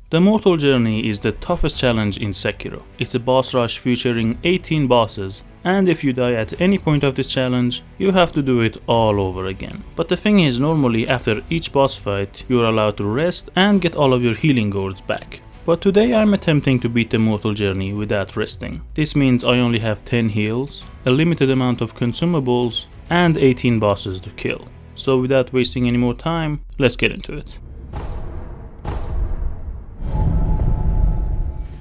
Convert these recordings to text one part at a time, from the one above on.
The Mortal Journey is the toughest challenge in Sekiro. It's a boss rush featuring 18 bosses, and if you die at any point of this challenge, you have to do it all over again. But the thing is, normally after each boss fight, you're allowed to rest and get all of your healing gourds back. But today I'm attempting to beat the Mortal Journey without resting. This means I only have 10 heals, a limited amount of consumables, and 18 bosses to kill. So without wasting any more time, let's get into it.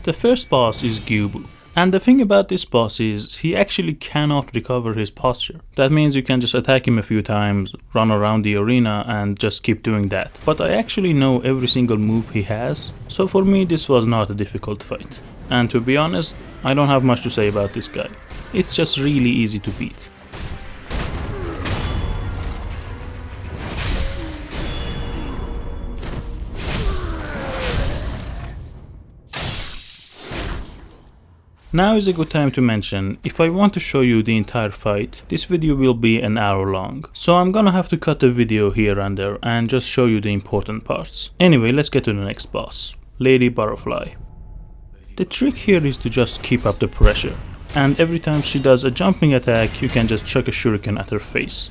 The first boss is Gyubu, and the thing about this boss is he actually cannot recover his posture. That means you can just attack him a few times, run around the arena and just keep doing that. But I actually know every single move he has, so for me this was not a difficult fight. And to be honest, I don't have much to say about this guy. It's just really easy to beat. Now is a good time to mention, if I want to show you the entire fight, this video will be an hour long. So I'm gonna have to cut the video here and there and just show you the important parts. Anyway, let's get to the next boss, Lady Butterfly. The trick here is to just keep up the pressure, and every time she does a jumping attack, you can just chuck a shuriken at her face.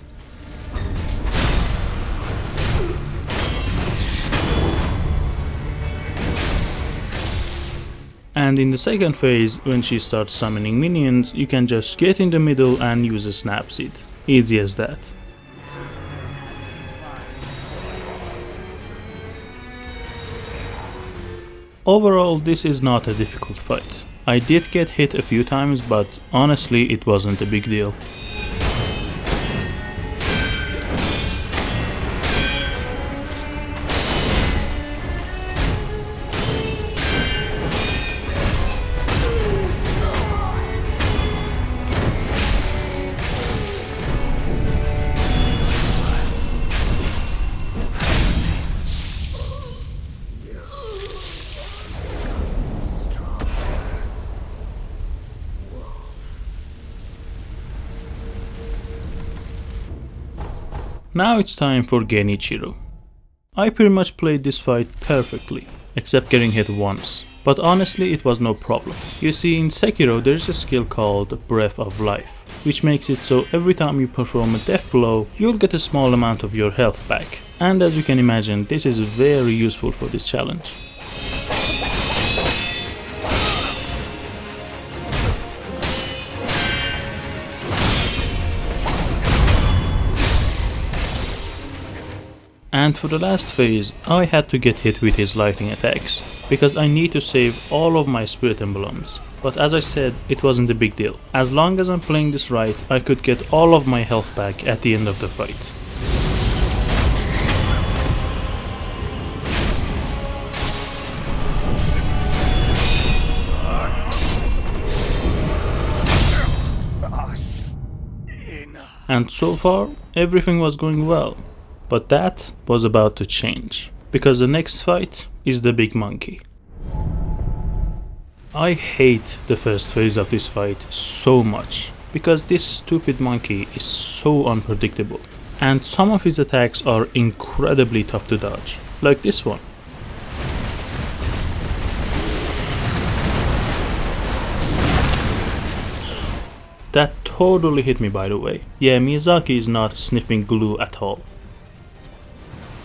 And in the second phase, when she starts summoning minions, you can just get in the middle and use a snap seed. Easy as that. Overall, this is not a difficult fight. I did get hit a few times, but honestly it wasn't a big deal. Now it's time for Genichiro. I pretty much played this fight perfectly, except getting hit once, but honestly it was no problem. You see, in Sekiro there's a skill called Breath of Life, which makes it so every time you perform a death blow, you'll get a small amount of your health back. And as you can imagine, this is very useful for this challenge. And for the last phase, I had to get hit with his lightning attacks, because I need to save all of my spirit emblems. But as I said, it wasn't a big deal. As long as I'm playing this right, I could get all of my health back at the end of the fight. And so far, everything was going well. But that was about to change, because the next fight is the big monkey. I hate the first phase of this fight so much, because this stupid monkey is so unpredictable, and some of his attacks are incredibly tough to dodge, like this one. That totally hit me, by the way. Yeah, Miyazaki is not sniffing glue at all.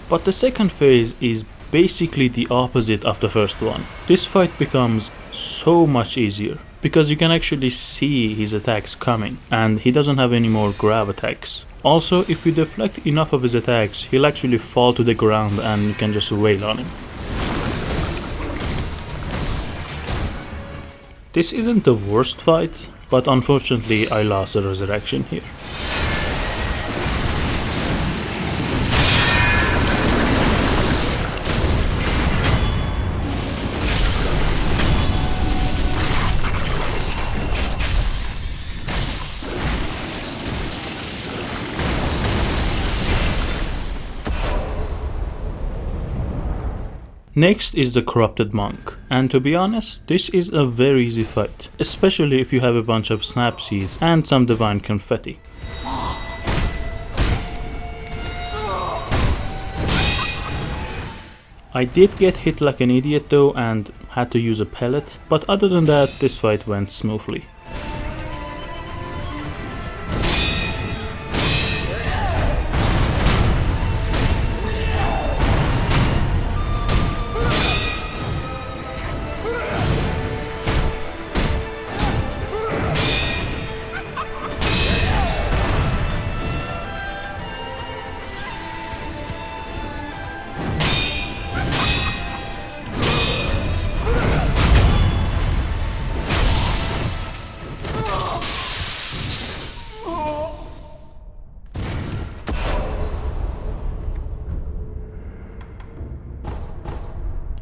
But the second phase is basically the opposite of the first one. This fight becomes so much easier, because you can actually see his attacks coming, and he doesn't have any more grab attacks. Also, if you deflect enough of his attacks, he'll actually fall to the ground and you can just rail on him. This isn't the worst fight, but unfortunately I lost a resurrection here. Next is the Corrupted Monk, and to be honest, this is a very easy fight, especially if you have a bunch of snap seeds and some divine confetti. I did get hit like an idiot though and had to use a pellet, but other than that this fight went smoothly.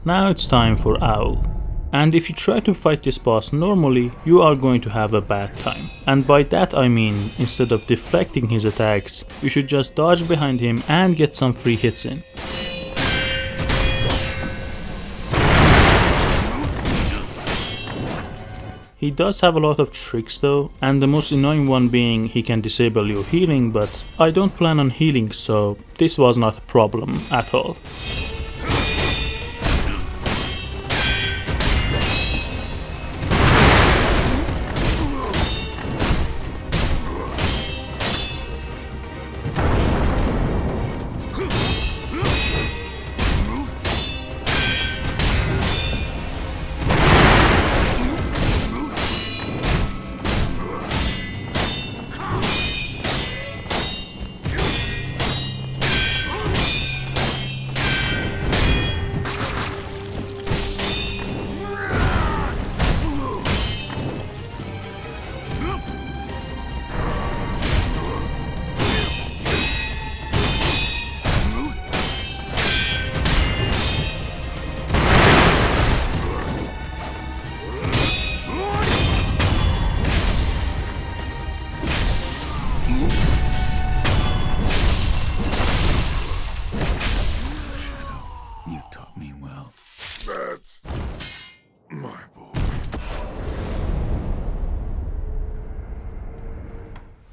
Now it's time for Owl. And if you try to fight this boss normally, you are going to have a bad time. And by that I mean, instead of deflecting his attacks, you should just dodge behind him and get some free hits in. He does have a lot of tricks though, and the most annoying one being he can disable your healing, but I don't plan on healing, so this was not a problem at all.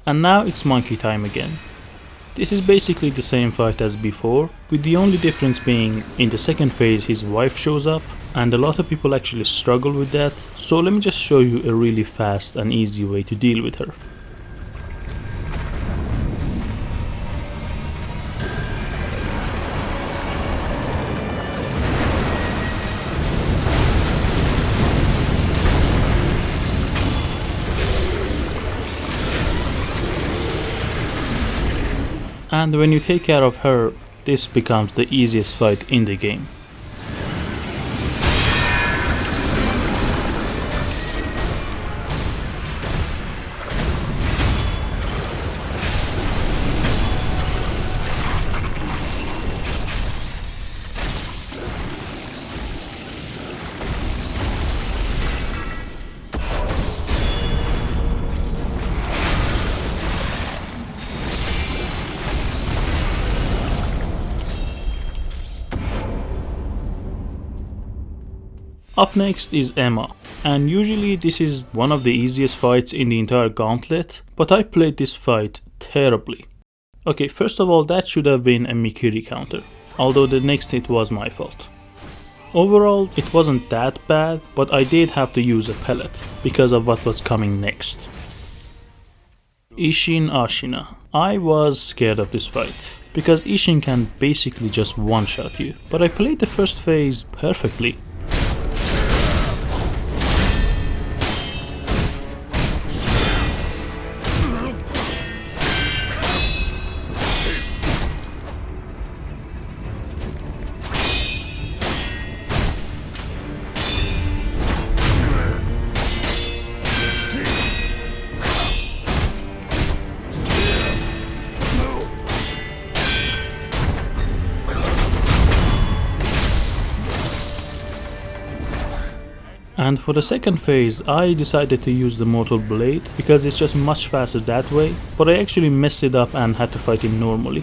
And now it's monkey time again. This is basically the same fight as before, with the only difference being in the second phase his wife shows up, and a lot of people actually struggle with that, so let me just show you a really fast and easy way to deal with her. And when you take care of her, this becomes the easiest fight in the game. Up next is Emma, and usually this is one of the easiest fights in the entire Gauntlet, but I played this fight terribly. Okay, first of all, that should have been a Mikiri counter, although the next hit was my fault. Overall, it wasn't that bad, but I did have to use a pellet, because of what was coming next. Isshin Ashina. I was scared of this fight, because Isshin can basically just one-shot you, but I played the first phase perfectly. And for the second phase, I decided to use the Mortal Blade because it's just much faster that way, but I actually messed it up and had to fight him normally.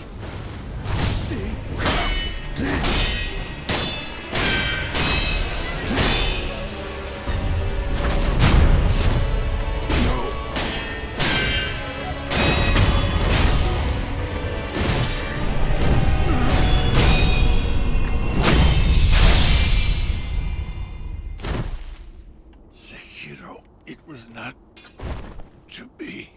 Sekiro, it was not to be.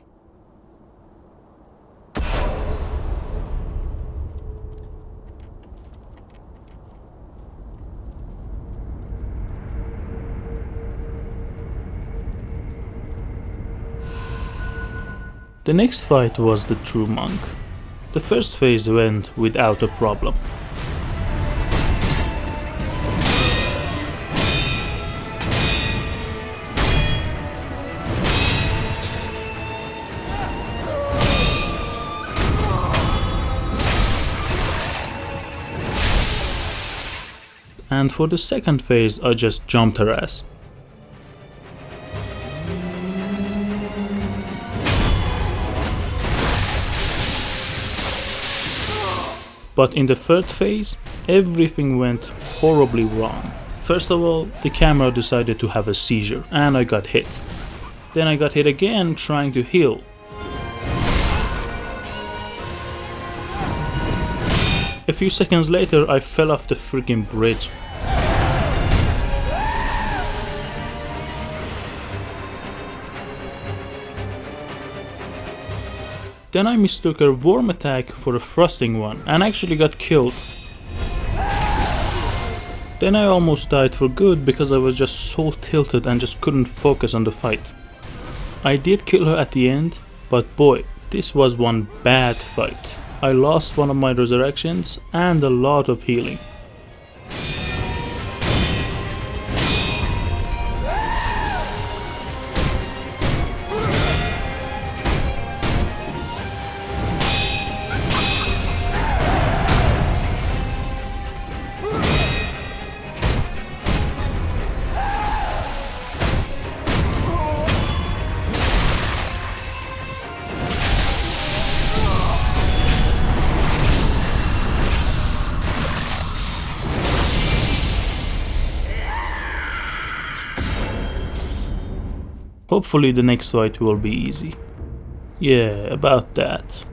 The next fight was the true monk. The first phase went without a problem. And for the second phase, I just jumped her ass. But in the third phase, everything went horribly wrong. First of all, the camera decided to have a seizure and I got hit. Then I got hit again trying to heal. A few seconds later, I fell off the freaking bridge. Then I mistook her worm attack for a thrusting one and actually got killed. Then I almost died for good because I was just so tilted and just couldn't focus on the fight. I did kill her at the end, but boy, this was one bad fight. I lost one of my resurrections and a lot of healing. Hopefully the next fight will be easy. Yeah, about that.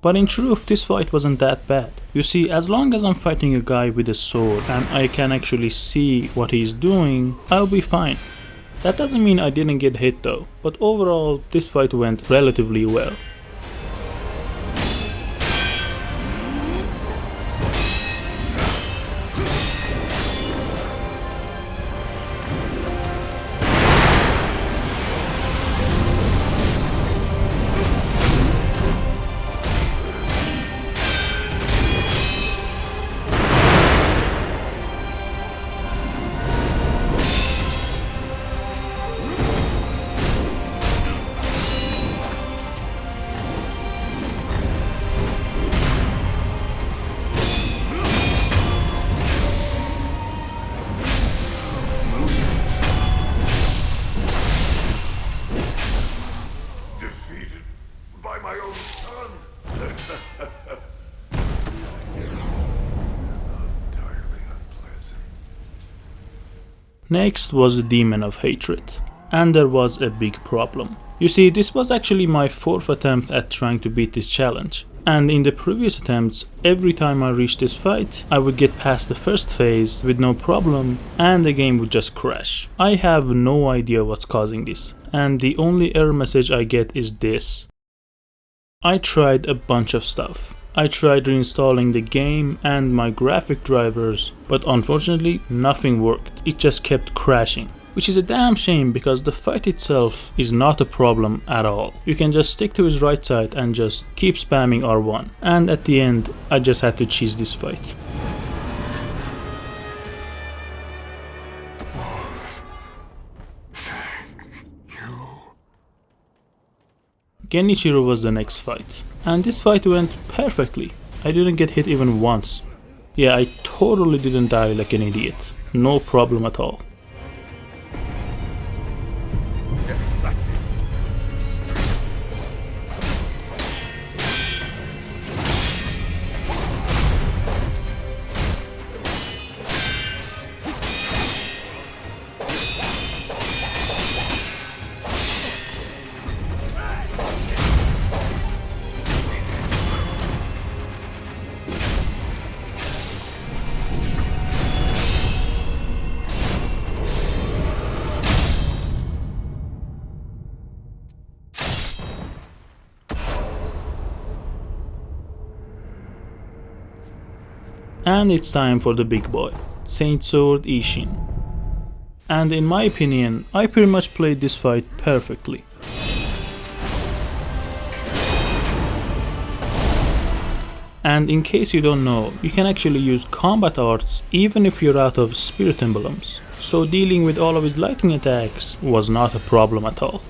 But in truth, this fight wasn't that bad. You see, as long as I'm fighting a guy with a sword and I can actually see what he's doing, I'll be fine. That doesn't mean I didn't get hit though, but overall this fight went relatively well. Next was the Demon of Hatred, and there was a big problem. You see, this was actually my fourth attempt at trying to beat this challenge, and in the previous attempts, every time I reached this fight, I would get past the first phase with no problem, and the game would just crash. I have no idea what's causing this, and the only error message I get is this. I tried a bunch of stuff. I tried reinstalling the game and my graphic drivers, but unfortunately nothing worked. It just kept crashing. Which is a damn shame because the fight itself is not a problem at all. You can just stick to his right side and just keep spamming R1. And at the end, I just had to cheese this fight. Genichiro was the next fight, and this fight went perfectly. I didn't get hit even once. Yeah, I totally didn't die like an idiot. No problem at all. Yes, that's it. Strength. And it's time for the big boy, Saint Sword Ishin. And in my opinion, I pretty much played this fight perfectly. And in case you don't know, you can actually use combat arts even if you're out of spirit emblems. So dealing with all of his lightning attacks was not a problem at all.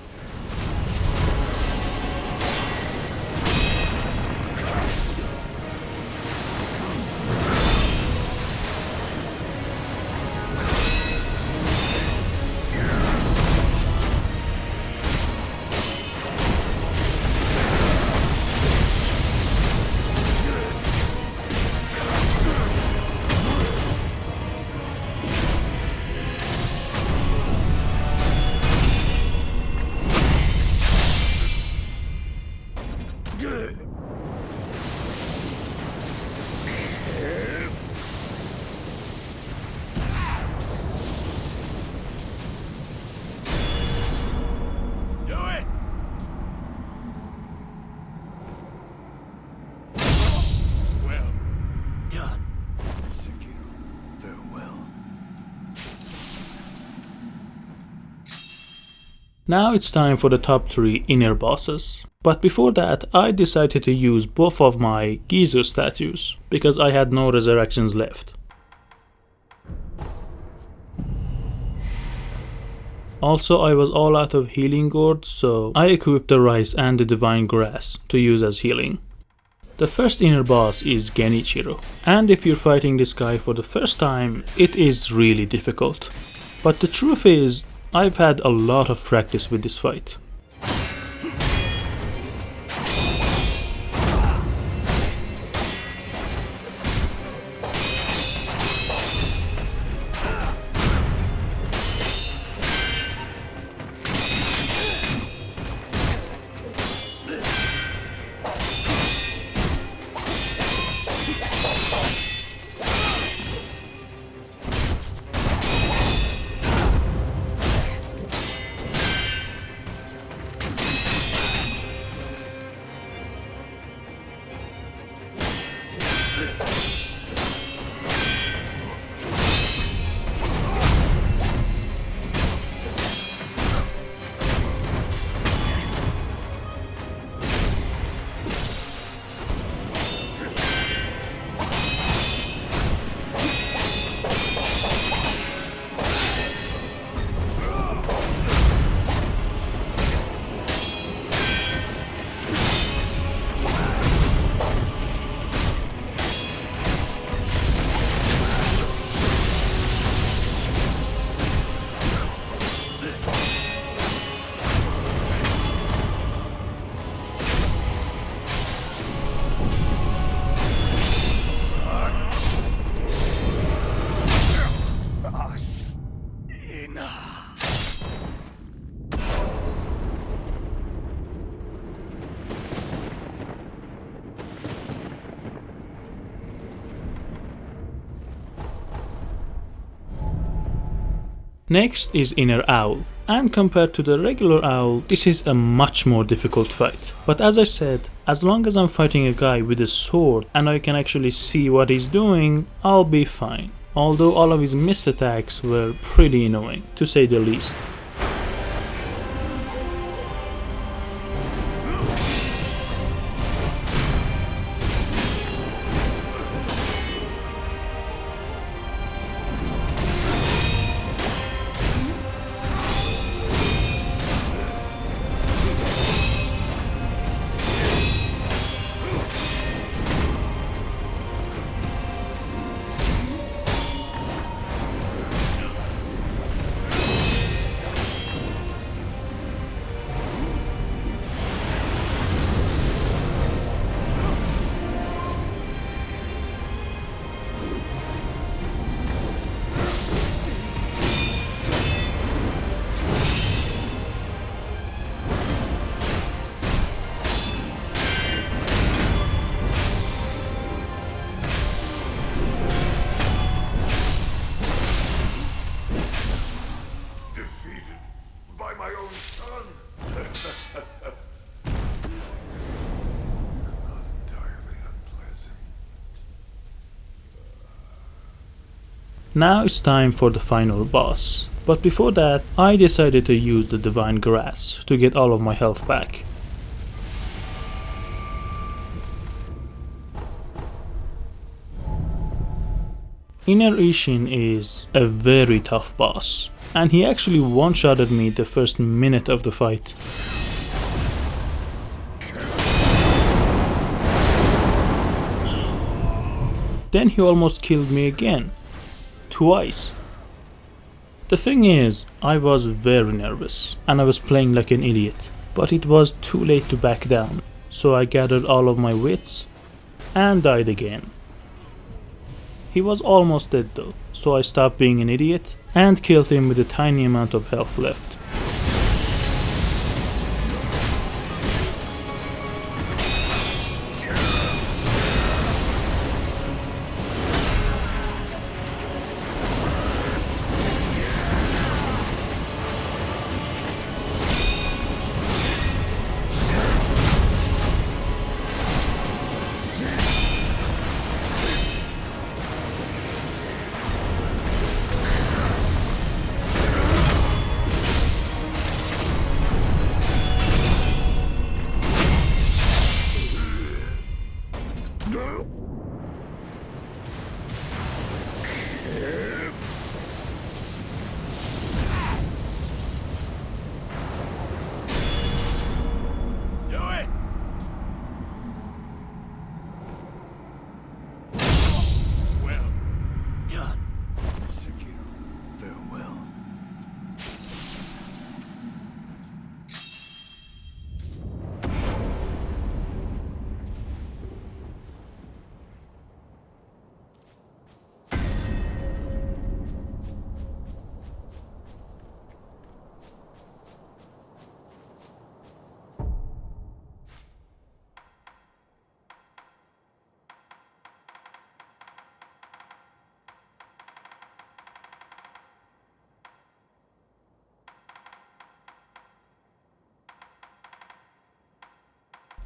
Now it's time for the top 3 inner bosses. But before that, I decided to use both of my Geyser statues, because I had no resurrections left. Also, I was all out of healing gourds, so I equipped the rice and the divine grass to use as healing. The first inner boss is Genichiro, and if you're fighting this guy for the first time, it is really difficult. But the truth is, I've had a lot of practice with this fight. Next is Inner Owl, and compared to the regular owl, this is a much more difficult fight. But as I said, as long as I'm fighting a guy with a sword and I can actually see what he's doing, I'll be fine. Although all of his missed attacks were pretty annoying, to say the least. Now it's time for the final boss. But before that, I decided to use the Divine Grass to get all of my health back. Inner Ishin is a very tough boss, and he actually one-shotted me the first minute of the fight. Then he almost killed me again, twice. The thing is, I was very nervous, and I was playing like an idiot, but it was too late to back down, so I gathered all of my wits and died again. He was almost dead though, so I stopped being an idiot and killed him with a tiny amount of health left.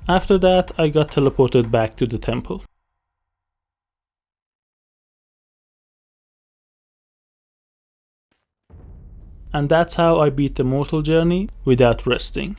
After that, I got teleported back to the temple. And that's how I beat the mortal journey without resting.